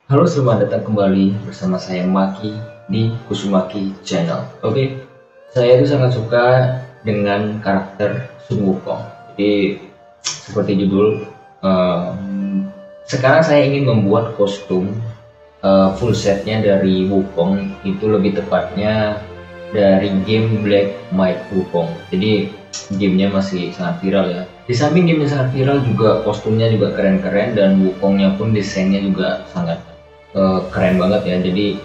Halo, selamat datang kembali bersama saya Maki di Kusumaki Channel. Oke, saya itu sangat suka dengan karakter Sun Wukong. Jadi seperti judul, sekarang saya ingin membuat kostum full setnya dari Wukong, itu lebih tepatnya dari game Black Might Wukong. Jadi gamenya masih sangat viral ya. Di samping gamenya sangat viral, juga kostumnya juga keren-keren, dan Wukongnya pun desainnya juga sangat keren banget ya. Jadi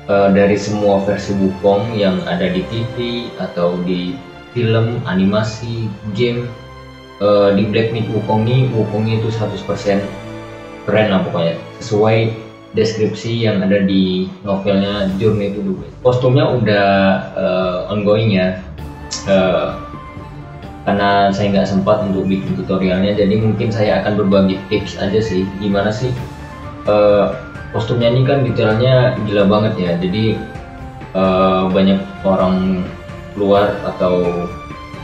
dari semua versi Wukong yang ada di TV atau di film, animasi, game, di Black Myth Wukong ini, Wukongnya itu 100% keren lah pokoknya, sesuai deskripsi yang ada di novelnya Journey to the West. Kostumnya udah ongoing ya, karena saya nggak sempat untuk bikin tutorialnya, jadi mungkin saya akan berbagi tips aja sih, gimana sih kostumnya ini. Kan detailnya gila banget ya, jadi banyak orang luar atau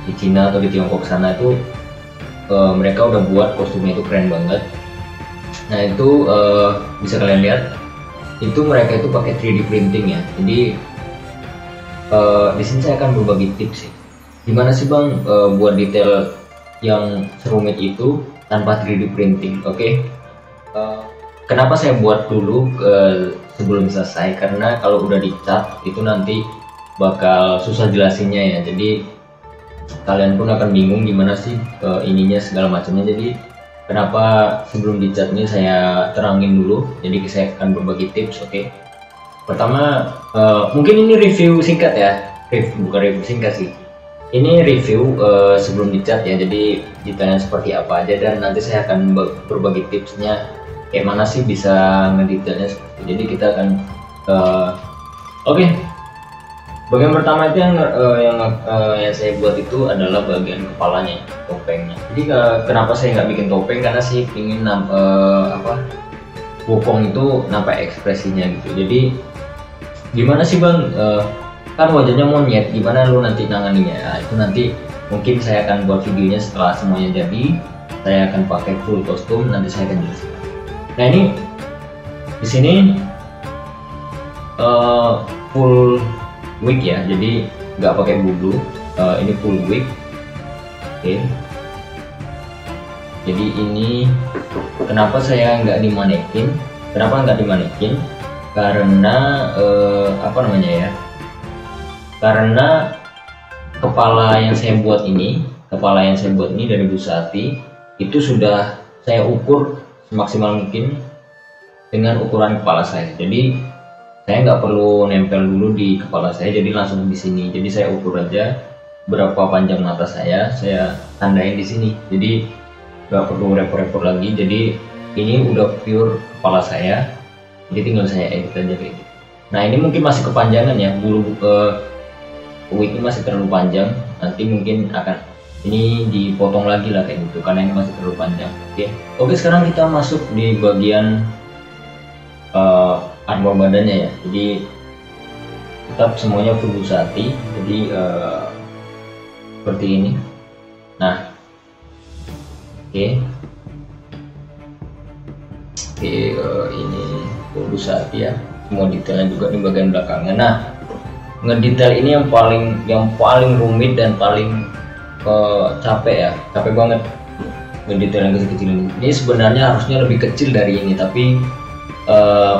di Cina atau di Tiongkok sana itu mereka udah buat kostumnya itu keren banget. Nah itu bisa kalian lihat, itu mereka itu pakai 3D printing ya. Jadi di sini saya akan berbagi tips sih, gimana sih bang buat detail yang serumit itu tanpa 3D printing. Oke. Kenapa saya buat dulu sebelum selesai? Karena kalau udah dicat itu nanti bakal susah jelasinnya ya. Jadi kalian pun akan bingung gimana sih ininya segala macamnya. Jadi kenapa sebelum dicat ini saya terangin dulu. Jadi saya akan berbagi tips. Oke. Pertama, mungkin ini review singkat ya. Bukan review singkat sih. Ini review sebelum dicat ya. Jadi detailnya seperti apa aja, dan nanti saya akan berbagi tipsnya kayak mana sih bisa ngedetailnya seperti itu. Jadi kita akan oke. Bagian pertama itu yang saya buat itu adalah bagian kepalanya, topengnya. Jadi kenapa saya nggak bikin topeng, karena sih ingin Wukong itu nampak ekspresinya gitu. Jadi gimana sih bang, kan wajahnya monyet, gimana lu nanti nanganinya? Nah, itu nanti mungkin saya akan buat videonya setelah semuanya jadi. Saya akan pakai full kostum, nanti saya akan jelaskan. Nah ini di sini full wig ya, jadi nggak pakai bulu. Ini full wig. Oke. Jadi ini kenapa saya nggak dimanekin? Kenapa nggak dimanekin? Karena apa namanya ya? Karena kepala yang saya buat ini dari Busati itu sudah saya ukur semaksimal mungkin dengan ukuran kepala saya. Jadi saya nggak perlu nempel dulu di kepala saya, jadi langsung di sini. Jadi saya ukur aja berapa panjang mata saya tandain di sini. Jadi nggak perlu repot-repot lagi. Jadi ini udah pure kepala saya, jadi tinggal saya edit aja kayak gitu. Nah ini mungkin masih kepanjangan ya, bulu wig ini masih terlalu panjang. Nanti mungkin akan ini dipotong lagi lah kayak gitu, karena ini masih terlalu panjang. Oke, sekarang kita masuk di bagian armor badannya ya. Jadi tetap semuanya full Busati, jadi seperti ini. Nah ini full Busati ya, semua detailnya juga di bagian belakangnya. Nah ngedetail ini yang paling rumit dan paling capek banget ngedetail yang kecil-kecil ini. Ini sebenarnya harusnya lebih kecil dari ini, tapi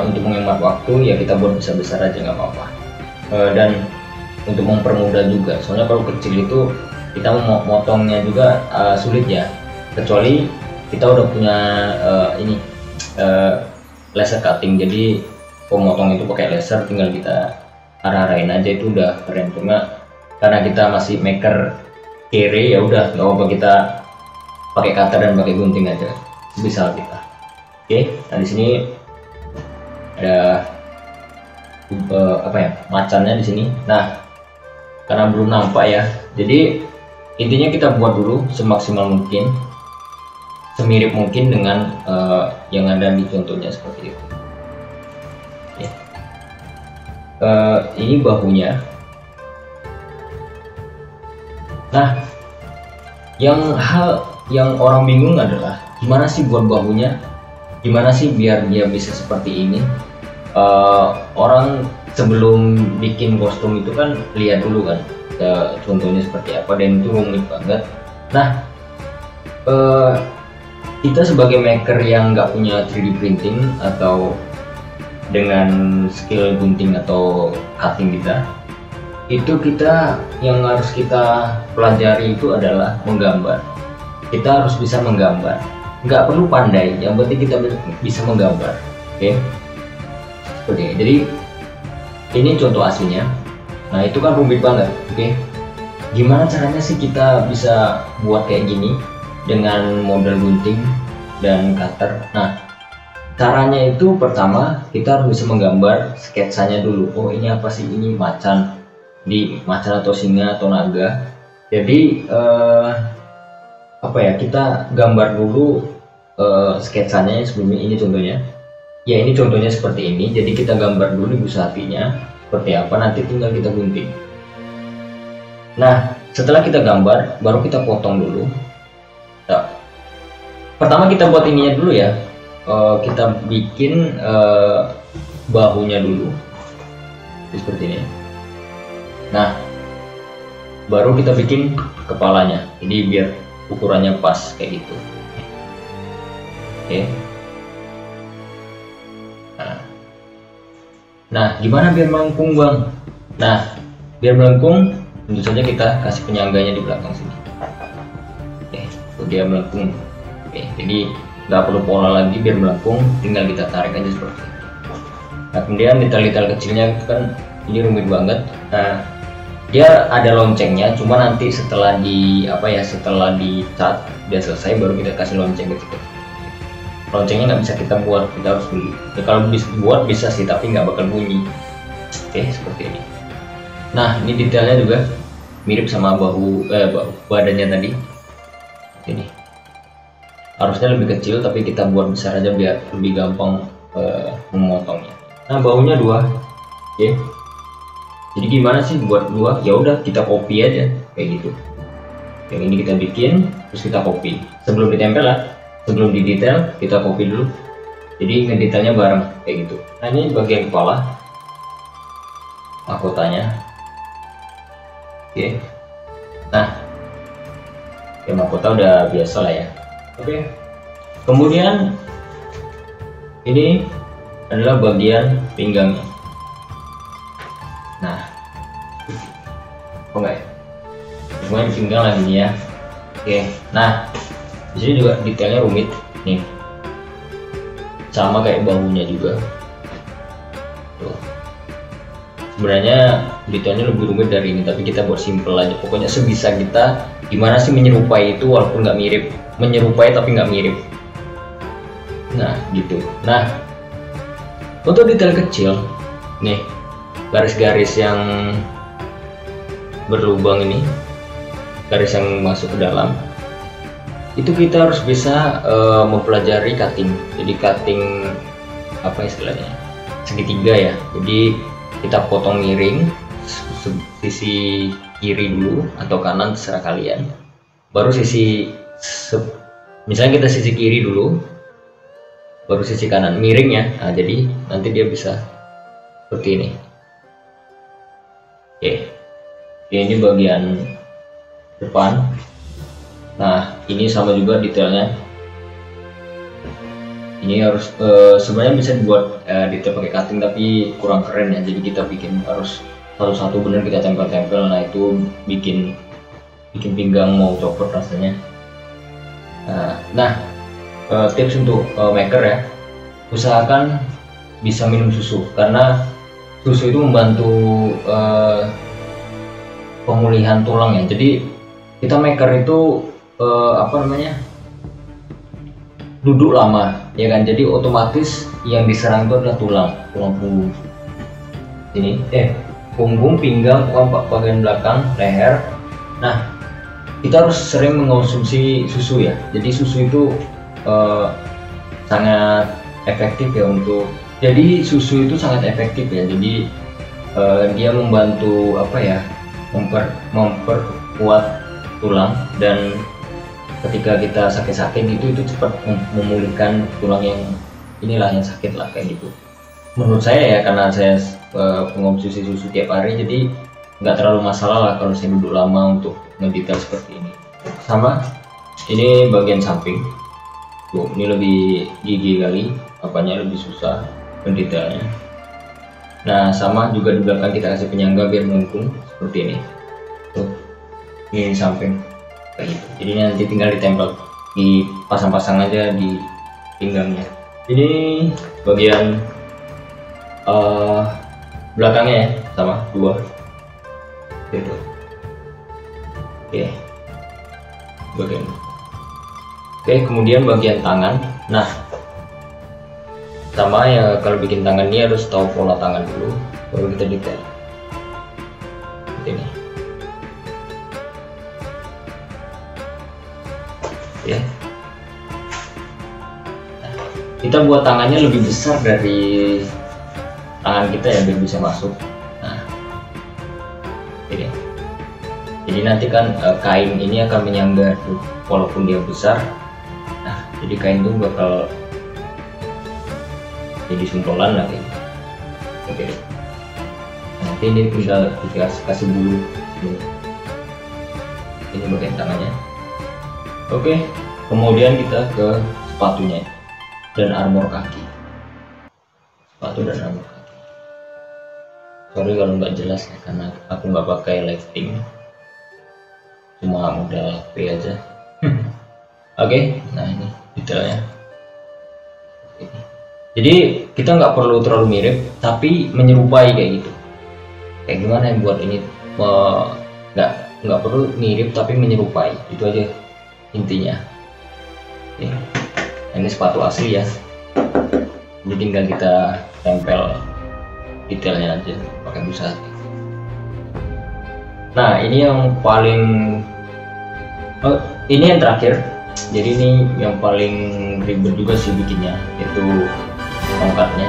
untuk menghemat waktu ya kita buat besar-besar aja nggak apa-apa. Dan untuk mempermudah juga, soalnya kalau kecil itu kita mau motongnya juga sulit ya, kecuali kita udah punya laser cutting. Jadi pemotong itu pakai laser, tinggal kita arah-arahin aja, itu udah keren. Cuma karena kita masih maker kere, ya udah nggak apa-apa, kita pakai cutter dan pakai gunting aja bisa kita. Nah di sini ada macannya di sini. Nah karena belum nampak ya, jadi intinya kita buat dulu semaksimal mungkin, semirip mungkin dengan yang ada di contohnya seperti itu. Ini bahunya. Nah yang orang bingung adalah gimana sih buat bahunya. gimana sih biar dia bisa seperti ini. Orang sebelum bikin kostum itu kan lihat dulu kan contohnya seperti apa, dan itu rumit banget. Nah, kita sebagai maker yang nggak punya 3D printing atau dengan skill gunting atau cutting kita yang harus kita pelajari itu adalah menggambar. Kita harus bisa menggambar, nggak perlu pandai, yang penting kita bisa menggambar. Oke, seperti ini. Jadi ini contoh aslinya. Nah, itu kan rumit banget. Oke, gimana caranya sih kita bisa buat kayak gini dengan model gunting dan cutter? Nah, caranya itu pertama kita harus bisa menggambar sketsanya dulu. Oh, ini apa sih? Ini macan, di macan atau singa atau naga. Jadi apa ya, kita gambar dulu sketsanya sebelumnya. Ini contohnya ya, ini contohnya seperti ini. Jadi kita gambar dulu ibu sapinya seperti apa, nanti tinggal kita gunting. Nah, setelah kita gambar baru kita potong dulu. Nah, pertama kita buat ininya dulu ya, kita bikin bahunya dulu seperti ini. Nah, baru kita bikin kepalanya, jadi biar ukurannya pas kayak gitu. Oke. Nah, gimana biar melengkung, Bang? Nah, biar melengkung tentu saja kita kasih penyangganya di belakang sini. Oke, dia melengkung. Oke, jadi nggak perlu pola lagi biar melengkung, tinggal kita tarik aja seperti ini. Nah, kemudian detail-detail kecilnya itu kan ini rumit banget. Nah, dia ada loncengnya, cuma nanti setelah setelah dicat udah selesai baru kita kasih lonceng kecil. Loncengnya nggak bisa kita buat, kita harus beli. Ya, kalau bisa buat bisa sih, tapi nggak bakal bunyi. Oke, seperti ini. Nah, ini detailnya juga mirip sama badannya tadi. Ini harusnya lebih kecil, tapi kita buat besar aja biar lebih gampang memotongnya. Nah, bahunya 2. Oke. Jadi gimana sih buat 2? Ya udah, kita copy aja kayak gitu. Yang ini kita bikin, terus kita copy. Sebelum ditempel lah, sebelum di detail kita copy dulu. Jadi ngedetailnya bareng kayak gitu. Nah, ini bagian kepala, mahkotanya. Oke. Nah, ya mahkota udah biasa lah ya. Oke. Kemudian ini adalah bagian pinggangnya. Nah, enggak ya? Semuanya pinggang lah ini ya. Oke. Nah, di sini juga detailnya rumit nih, sama kayak bahunya juga. Tuh. Sebenarnya detailnya lebih rumit dari ini, tapi kita buat simple aja. Pokoknya sebisa kita gimana sih menyerupai itu walaupun nggak mirip, menyerupai tapi nggak mirip. Nah, gitu. Nah, untuk detail kecil nih, garis-garis yang berlubang ini, garis yang masuk ke dalam, itu kita harus bisa mempelajari cutting. Jadi cutting apa istilahnya, segitiga ya. Jadi kita potong miring sisi kiri dulu atau kanan, terserah kalian. Baru misalnya kita sisi kiri dulu, baru sisi kanan miring ya. Nah, jadi nanti dia bisa seperti ini. Oke, ini bagian depan. Nah, ini sama juga detailnya. Ini harus sebenarnya bisa dibuat detail pakai cutting, tapi kurang keren ya. Jadi kita bikin harus satu-satu bener kita tempel-tempel. Nah, itu bikin pinggang mau copot rasanya. Nah, tips untuk maker ya, usahakan bisa minum susu, karena susu itu membantu pemulihan tulang ya. Jadi kita maker itu duduk lama ya kan, jadi otomatis yang diserang itu adalah tulang punggung ini, punggung, pinggang, bagian belakang, leher. Nah, kita harus sering mengonsumsi susu ya. Jadi susu itu sangat efektif ya jadi susu itu sangat efektif ya. Jadi dia membantu memperkuat tulang, dan ketika kita sakit-sakit itu cepat memulihkan tulang yang inilah yang sakit lah kayak gitu menurut saya ya, karena saya pengonsumsi susu tiap hari, jadi nggak terlalu masalah lah kalau saya duduk lama untuk ngedetail seperti ini. Sama ini bagian samping tuh, ini lebih gigi kali, apanya lebih susah mendetailnya. Nah sama juga di belakang kita kasih penyangga biar melengkung seperti ini tuh, ini samping kayak gitu, jadi nanti tinggal ditempel, dipasang-pasang aja di pinggangnya. Ini bagian belakangnya ya, sama dua gitu. Oke, bagian kemudian bagian tangan. Nah sama ya, kalau bikin tangan ini harus tahu pola tangan dulu baru kita detail ini ya. Nah, kita buat tangannya lebih besar dari tangan kita ya biar bisa masuk. Nah ini, jadi nanti kan kain ini akan menyangga tuh walaupun dia besar. Nah jadi kain itu bakal jadi sumpolan lagi. Oke, nanti ini tinggal kita kasih bulu ini bagian tangannya. Oke, kemudian kita ke sepatunya dan armor kaki, sepatu dan armor kaki. Sorry kalau nggak jelas ya, karena aku nggak pakai lighting, cuma modal HP aja. Oke, nah ini detailnya. Jadi kita nggak perlu terlalu mirip, tapi menyerupai kayak gitu. Kayak gimana yang buat ini nggak perlu mirip tapi menyerupai, itu aja intinya. Oke. Ini sepatu asli ya, jadi tinggal kita tempel detailnya aja pakai busa. Nah ini yang paling ini yang terakhir, jadi ini yang paling ribet juga sih bikinnya, itu tongkatnya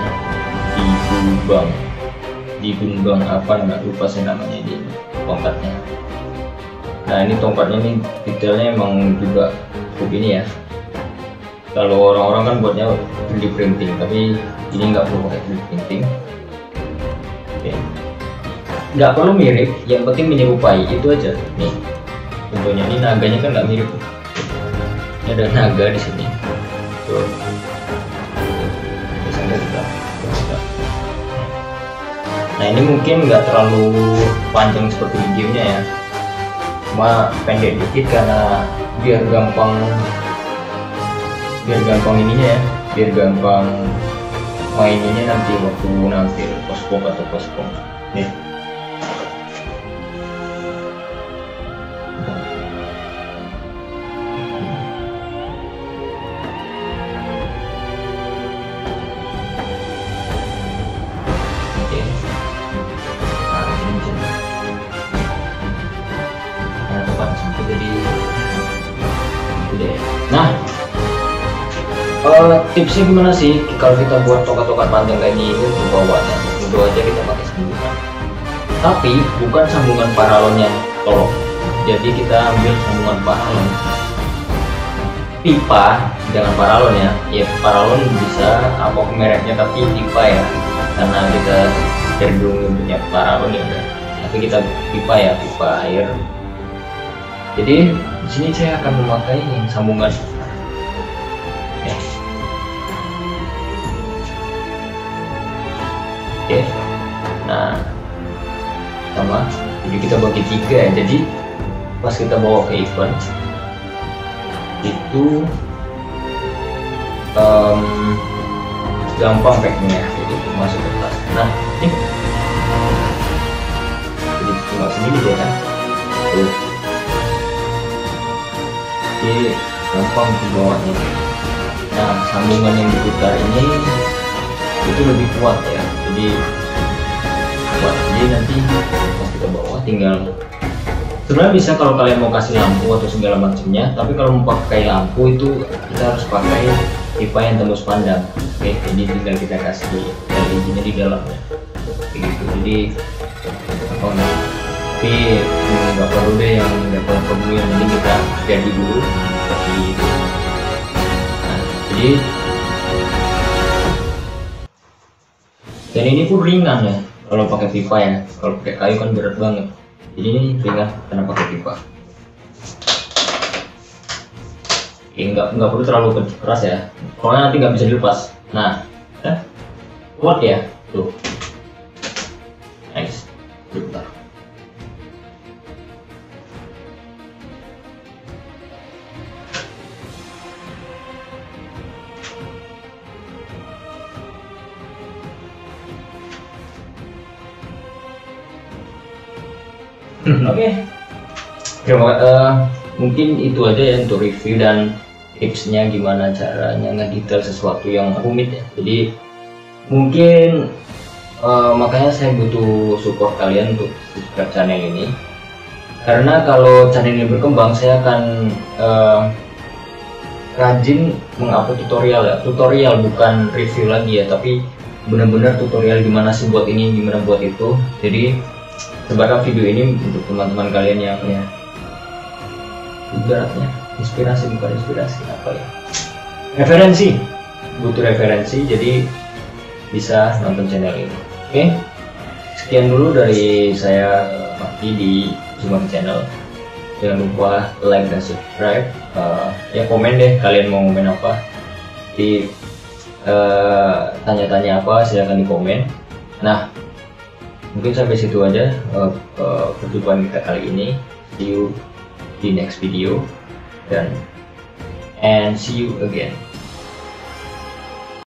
digundang apa, nggak lupa sih namanya di tongkatnya. Nah ini tongkatnya ini detailnya emang juga cukup ini ya. Kalau orang-orang kan buatnya 3D printing, tapi ini nggak perlu pakai 3D printing. Oke, nggak perlu mirip, yang penting menyerupai, itu aja. Nih contohnya, ini naganya kan nggak mirip, ini ada naga di sini tuh. Nah ini mungkin nggak terlalu panjang seperti videonya ya, cuma pendek dikit karena biar gampang ininya ya, biar gampang maininnya nanti waktu nampil pospong atau pospong nih. Nah, tipsnya gimana sih kalau kita buat tongkat-tongkat panjang kayak gini untuk bawahnya? Itu aja kita pakai sambungan, tapi bukan sambungan paralon yang tolong. Jadi kita ambil sambungan paralon, pipa, jangan paralon ya. Ya paralon bisa apa mereknya, tapi pipa ya, karena kita cenderung punya paralon ya udah. Tapi kita pipa ya, pipa air. Jadi di sini saya akan memakai yang sambungan. Oke. Nah, sama. Jadi kita bagi 3 ya. Jadi pas kita bawa ke event itu gampang packnya, jadi masuk ke tas. Nah, ini jadi tinggal sini dia kan. Tuh. Jadi gampang dibawanya. Nah sambungan yang diputar ini itu lebih kuat ya, jadi kuat. Jadi nanti pas kita bawa tinggal, sebenarnya bisa kalau kalian mau kasih lampu atau segala macamnya, tapi kalau mau pakai lampu itu kita harus pakai pipa yang tembus pandang. Oke, jadi tinggal kita kasih LED-nya di dalamnya kayak gitu. Jadi tapi nggak perlu deh yang perlu, yang penting kita jadi dulu seperti itu. Nah, jadi dan ini pun ringan ya kalau pakai pipa ya. Kalau pakai kayu kan berat banget, jadi ini ringan karena pakai pipa. Oke, nggak perlu terlalu keras ya, soalnya nanti nggak bisa dilepas. Nah, kuat ya tuh, nice. Bentar. Oke. Mungkin itu aja ya untuk review dan tipsnya gimana caranya ngedetail sesuatu yang rumit ya. Jadi mungkin makanya saya butuh support kalian untuk subscribe channel ini, karena kalau channel ini berkembang saya akan rajin mengupload tutorial bukan review lagi ya, tapi benar-benar tutorial gimana sih buat ini, gimana buat itu. Jadi sebarkan video ini untuk teman-teman kalian yang ya ibaratnya inspirasi, bukan inspirasi, apa ya, referensi, butuh referensi, jadi bisa nonton channel ini. Oke, sekian dulu dari saya, Maki, di Zumaki Channel. Jangan lupa like dan subscribe. Ya komen deh kalian mau komen apa, di tanya-tanya apa silahkan di komen. Nah, mungkin sampai situ aja perjumpaan kita kali ini. See you di next video, dan see you again.